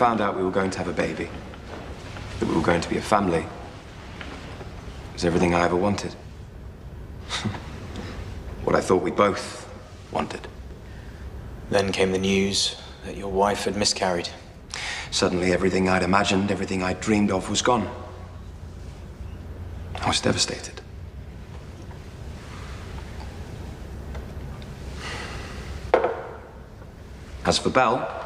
Found out we were going to have a baby, that we were going to be a family. It was everything I ever wanted. What I thought we both wanted. Then came the news that your wife had miscarried. Suddenly, everything I'd imagined, everything I'd dreamed of was gone. I was devastated. As for Belle,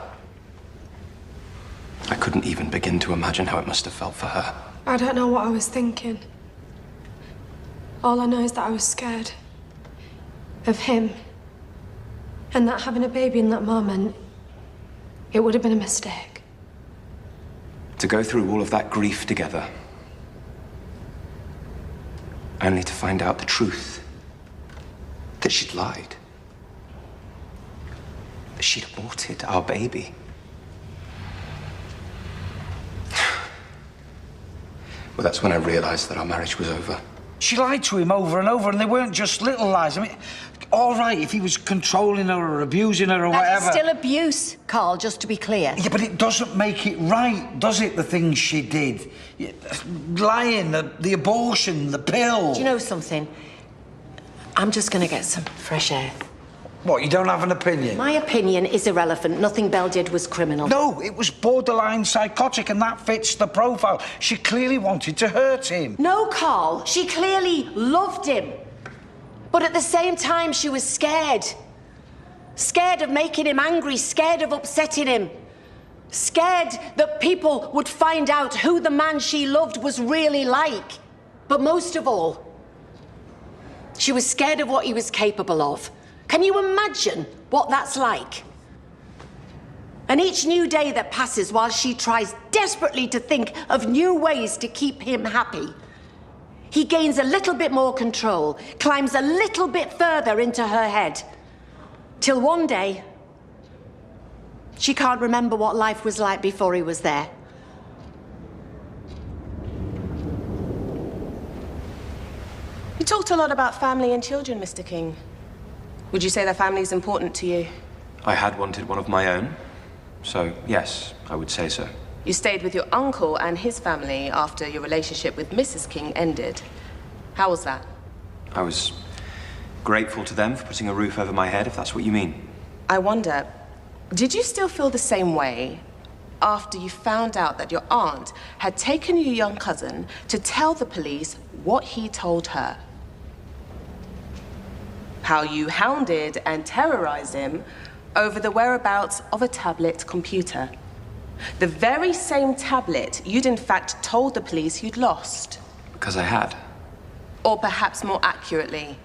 I couldn't even begin to imagine how it must have felt for her. I don't know what I was thinking. All I know is that I was scared of him. And that having a baby in that moment, it would have been a mistake. To go through all of that grief together, only to find out the truth. That she'd lied. That she'd aborted our baby. Well, that's when I realized that our marriage was over. She lied to him over and over, and they weren't just little lies. I mean, all right, if he was controlling her or abusing her or whatever. That's still abuse, Carl, just to be clear. Yeah, but it doesn't make it right, does it, the things she did? Lying, the abortion, the pill. Do you know something? I'm just going to get some fresh air. What, you don't have an opinion? My opinion is irrelevant. Nothing Belle did was criminal. No, it was borderline psychotic, and that fits the profile. She clearly wanted to hurt him. No, Carl. She clearly loved him. But at the same time, she was scared. Scared of making him angry, scared of upsetting him. Scared that people would find out who the man she loved was really like. But most of all, she was scared of what he was capable of. Can you imagine what that's like? And each new day that passes while she tries desperately to think of new ways to keep him happy, he gains a little bit more control, climbs a little bit further into her head, till one day, she can't remember what life was like before he was there. You talked a lot about family and children, Mr. King. Would you say that family is important to you? I had wanted one of my own, so yes, I would say so. You stayed with your uncle and his family after your relationship with Mrs. King ended. How was that? I was grateful to them for putting a roof over my head, if that's what you mean. I wonder, did you still feel the same way after you found out that your aunt had taken your young cousin to tell the police what he told her? How you hounded and terrorized him over the whereabouts of a tablet computer. The very same tablet you'd in fact told the police you'd lost. Because I had. Or perhaps more accurately,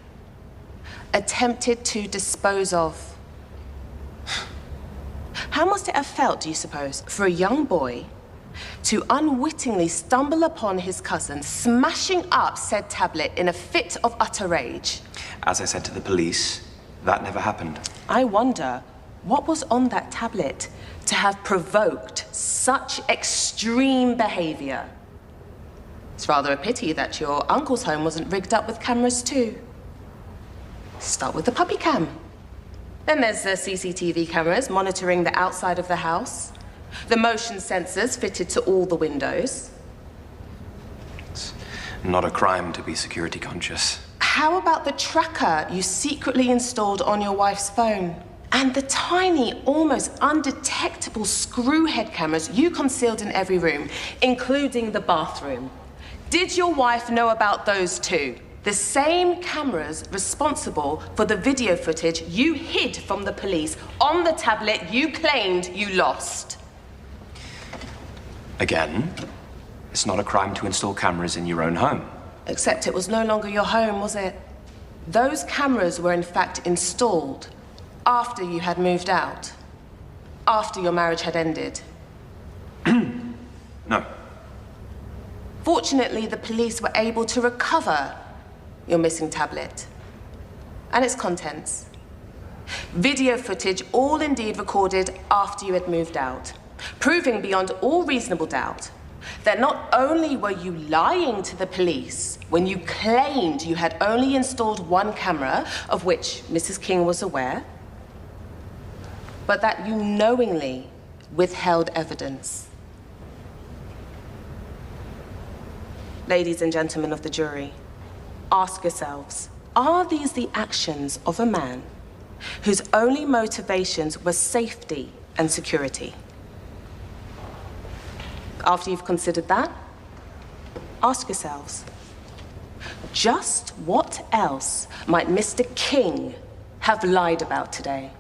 attempted to dispose of. How must it have felt, do you suppose, for a young boy to unwittingly stumble upon his cousin smashing up said tablet in a fit of utter rage? As I said to the police, that never happened. I wonder what was on that tablet to have provoked such extreme behavior. It's rather a pity that your uncle's home wasn't rigged up with cameras too. Start with the puppy cam. Then there's the CCTV cameras monitoring the outside of the house, the motion sensors fitted to all the windows. It's not a crime to be security conscious. How about the tracker you secretly installed on your wife's phone? And the tiny, almost undetectable screw-head cameras you concealed in every room, including the bathroom. Did your wife know about those too? The same cameras responsible for the video footage you hid from the police on the tablet you claimed you lost. Again, it's not a crime to install cameras in your own home. Except it was no longer your home, was it? Those cameras were in fact installed after you had moved out, after your marriage had ended. No. Fortunately, the police were able to recover your missing tablet and its contents. Video footage all indeed recorded after you had moved out, proving beyond all reasonable doubt that not only were you lying to the police when you claimed you had only installed one camera, of which Mrs. King was aware, but that you knowingly withheld evidence. Ladies and gentlemen of the jury, ask yourselves, are these the actions of a man whose only motivations were safety and security? After you've considered that, ask yourselves, just what else might Mr. King have lied about today?